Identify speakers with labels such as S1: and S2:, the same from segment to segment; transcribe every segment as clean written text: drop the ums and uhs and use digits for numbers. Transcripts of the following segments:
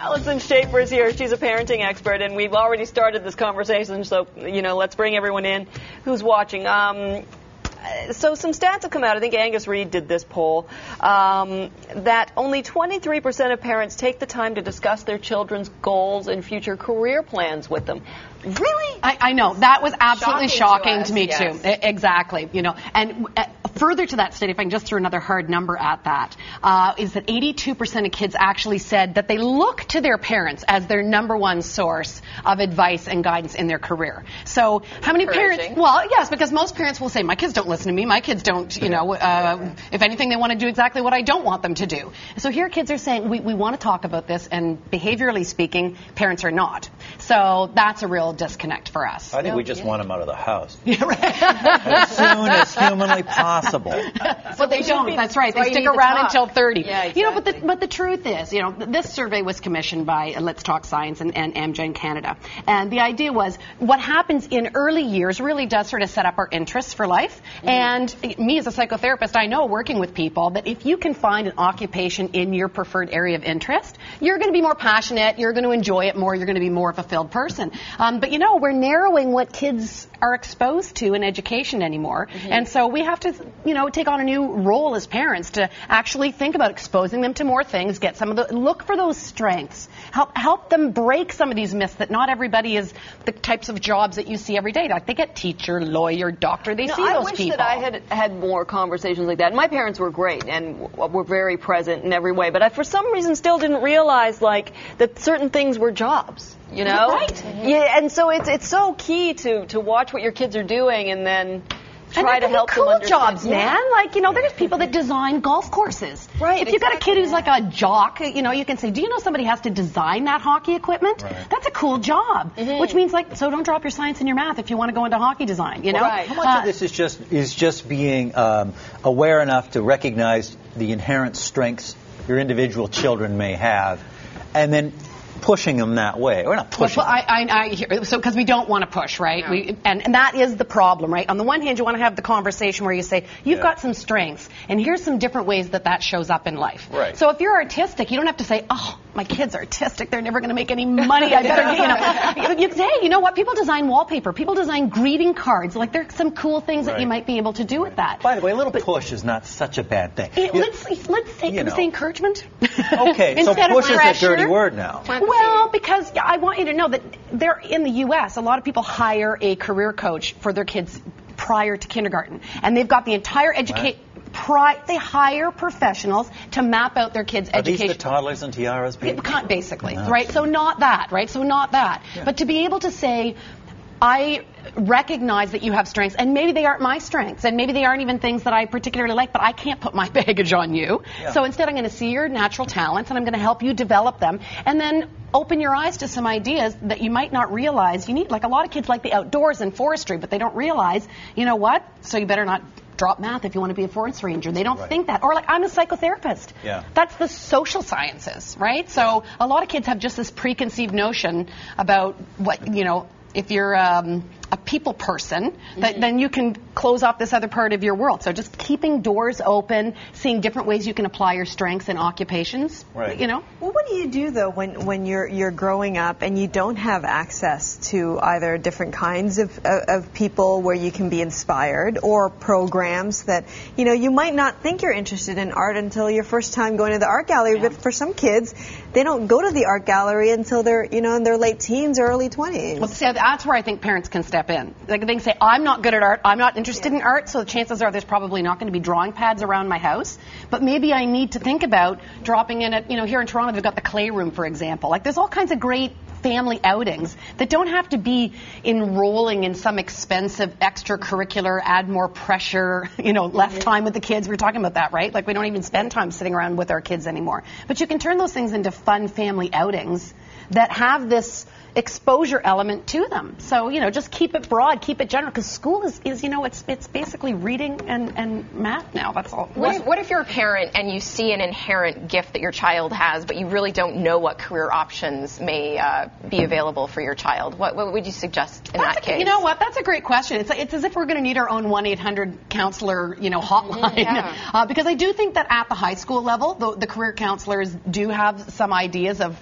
S1: Alyson Schafer is here. She's a parenting expert, and we've already started this conversation, so, let's bring everyone in who's watching. So some stats have come out. I think Angus Reid did this poll, that only 23% of parents take the time to discuss their children's goals and future career plans with them. Really?
S2: I know. That was absolutely shocking to me,
S1: yes.
S2: too. Exactly. And further to that study, if I can just throw another hard number at that, is that 82% of kids actually said that they look to their parents as their number one source of advice and guidance in their career. So how many parents? Well, yes, because most parents will say, my kids don't listen to me. My kids don't, if anything, they want to do exactly what I don't want them to do. So here kids are saying, we want to talk about this, and behaviorally speaking, parents are not. So that's a real disconnect for us.
S3: I think we just want them out of the house.
S2: Yeah, right.
S3: As soon as humanly possible.
S2: But they don't. That's right. They stick around until 30.
S1: Yeah, exactly.
S2: But the truth is, this survey was commissioned by Let's Talk Science and Amgen Canada. And the idea was what happens in early years really does sort of set up our interests for life. Mm-hmm. And me as a psychotherapist, I know working with people that if you can find an occupation in your preferred area of interest, you're going to be more passionate, you're going to enjoy it more, you're going to be more of a fulfilled person. But we're narrowing what kids are exposed to in education anymore. Mm-hmm. And so we have to, take on a new role as parents to actually think about exposing them to more things, get some of the, look for those strengths, help them break some of these myths that not everybody is the types of jobs that you see every day. Like they get teacher, lawyer, doctor, they see those people.
S1: I wish that I had more conversations like that. My parents were great and were very present in every way, but I, for some reason, still didn't realize that certain things were jobs.
S2: Right.
S1: Mm-hmm. Yeah, and so it's so key to watch what your kids are doing and then try to help them understand.
S2: Jobs, man. There's people that design golf courses.
S1: Right.
S2: If you've got a kid who's like a jock, you can say, do you know somebody has to design that hockey equipment?
S3: Right.
S2: That's a cool job. Mm-hmm. Which means so don't drop your science and your math if you want to go into hockey design.
S1: Right.
S3: How much of this is just being aware enough to recognize the inherent strengths your individual children may have, and then pushing them that way. We're not pushing.
S2: Well, I hear, so because we don't want to push, right?
S1: No.
S2: And that is the problem, right? On the one hand, you want to have the conversation where you say, you've got some strengths, and here's some different ways that shows up in life.
S3: Right.
S2: So if you're artistic, you don't have to say, oh, my kid's artistic, they're never going to make any money, I better, you say, hey, you know what? People design wallpaper, people design greeting cards. There's some cool things that you might be able to do with that.
S3: By the way, a little push is not such a bad thing.
S2: Let's say encouragement.
S3: Okay, so push is a dirty word now.
S2: Well, because I want you to know that in the U.S., a lot of people hire a career coach for their kids prior to kindergarten. And they've got the entire education. They hire professionals to map out their kids' education.
S3: Are these the toddlers and tiaras people?
S2: Basically, right? So not that, right? So not that. Yeah. But to be able to say, I recognize that you have strengths, and maybe they aren't my strengths, and maybe they aren't even things that I particularly like, but I can't put my baggage on you. Yeah. So instead I'm going to see your natural talents, and I'm going to help you develop them, and then open your eyes to some ideas that you might not realize you need. Like a lot of kids like the outdoors and forestry, but they don't realize, you know what, so you better not drop math if you want to be a forest ranger. They don't think that. Or I'm a psychotherapist. Yeah. That's the social sciences, right? So a lot of kids have just this preconceived notion about what, if you're a people person, then you can close off this other part of your world. So just keeping doors open, seeing different ways you can apply your strengths in occupations.
S3: Right.
S4: Well, what do you do though when you're growing up and you don't have access to either different kinds of people where you can be inspired, or programs that you might not think you're interested in art until your first time going to the art gallery. Yeah. But for some kids, they don't go to the art gallery until they're in their late teens or early 20s.
S2: Well, see, that's where I think parents can step in. They can say, I'm not good at art, I'm not interested in art, so the chances are there's probably not going to be drawing pads around my house, but maybe I need to think about dropping in at, here in Toronto, they've got the clay room, for example. There's all kinds of great family outings that don't have to be enrolling in some expensive extracurricular, add more pressure, less time with the kids. We're talking about that, right? We don't even spend time sitting around with our kids anymore. But you can turn those things into fun family outings that have this exposure element to them. So, you know, just keep it broad, keep it general, because school is, you know, it's basically reading and math now. That's all.
S5: What if you're a parent and you see an inherent gift that your child has, but you really don't know what career options may be available for your child? What would you suggest in that case?
S2: You know what? That's a great question. It's as if we're going to need our own 1-800 counselor, you know, hotline.
S5: Yeah.
S2: Because I do think that at the high school level, the career counselors do have some ideas of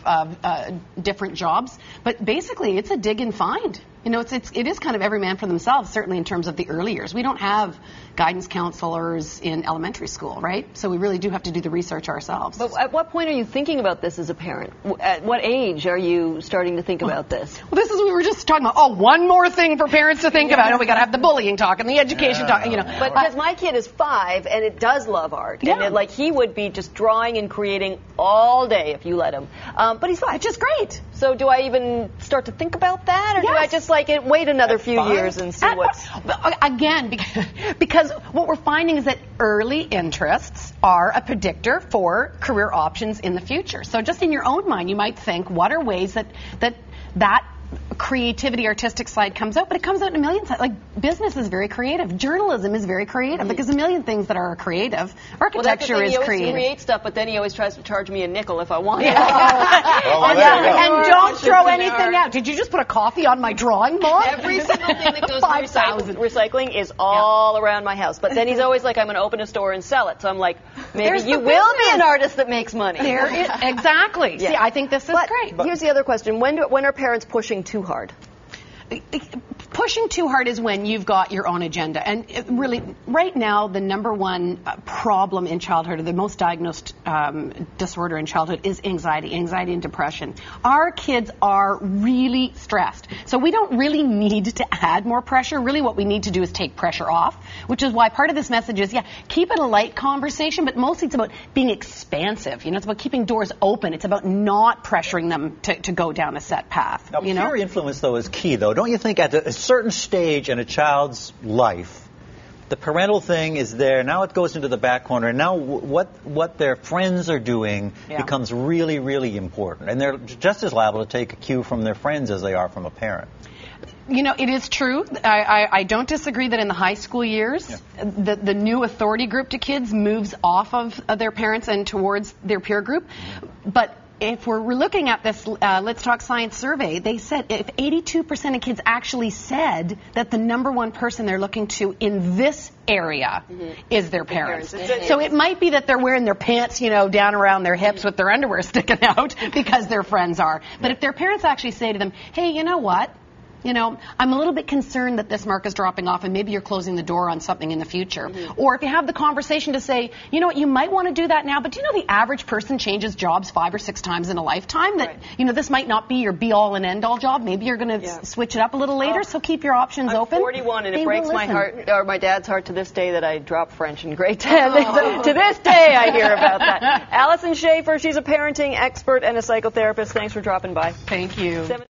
S2: different jobs, but basically it's a dig and find. You know, it is kind of every man for themselves, certainly in terms of the early years. We don't have guidance counselors in elementary school, right? So we really do have to do the research ourselves.
S1: But at what point are you thinking about this as a parent? At what age are you starting to think about this?
S2: Well, this is, we were just talking about, one more thing for parents to think about. Oh, we got to have the bullying talk and the education talk, you know.
S1: But because my kid is 5 and it does love art.
S2: Yeah.
S1: And he would be just drawing and creating all day if you let him. But he's 5.
S2: Which is great.
S1: So do I even start to think about that? Or do I just wait another few years and see what's...
S2: Again, because what we're finding is that early interests are a predictor for career options in the future. So just in your own mind, you might think, what are ways that creativity, artistic side comes out, but it comes out in a million sides. Like, business is very creative. Journalism is very creative. Like, there's a million things that are creative. Architecture is creative.
S1: He creates stuff, but then he always tries to charge me a nickel if I want it.
S2: And don't throw anything out. Did you just put a coffee on my drawing board?
S1: Every single thing that goes to recycling is all around my house. But then he's always like, I'm going to open a store and sell it. So I'm like, maybe you will be an artist that makes money.
S2: Exactly. Yeah. See, I think this is great.
S1: But here's the other question. When are parents pushing too hard?
S2: Pushing too hard is when you've got your own agenda. And really, right now, the number one problem in childhood, or the most diagnosed disorder in childhood, is anxiety and depression. Our kids are really stressed. So we don't really need to add more pressure. Really, what we need to do is take pressure off, which is why part of this message is, keep it a light conversation, but mostly it's about being expansive. You know, it's about keeping doors open. It's about not pressuring them to go down a set path.
S3: Now, peer influence, though, is key, though. Don't you think at a certain stage in a child's life, the parental thing is there, now it goes into the back corner, and now what their friends are doing becomes really, really important. And they're just as liable to take a cue from their friends as they are from a parent.
S2: You know, it is true. I don't disagree that in the high school years, the new authority group to kids moves off of their parents and towards their peer group. But if we're looking at this Let's Talk Science survey, they said if 82% of kids actually said that the number one person they're looking to in this area is their parents. So it might be that they're wearing their pants, down around their hips with their underwear sticking out because their friends are. But if their parents actually say to them, hey, you know what? I'm a little bit concerned that this mark is dropping off and maybe you're closing the door on something in the future. Or if you have the conversation to say, you know what, you might want to do that now, but do you know the average person changes jobs 5 or 6 times in a lifetime? That, this might not be your be-all and end-all job. Maybe you're going to switch it up a little later, so keep your options open.
S1: I'm 41 and it breaks my heart, or my dad's heart to this day that I dropped French in grade 10. To this day I hear about that. Alyson Schafer, she's a parenting expert and a psychotherapist. Thanks for dropping by.
S2: Thank you.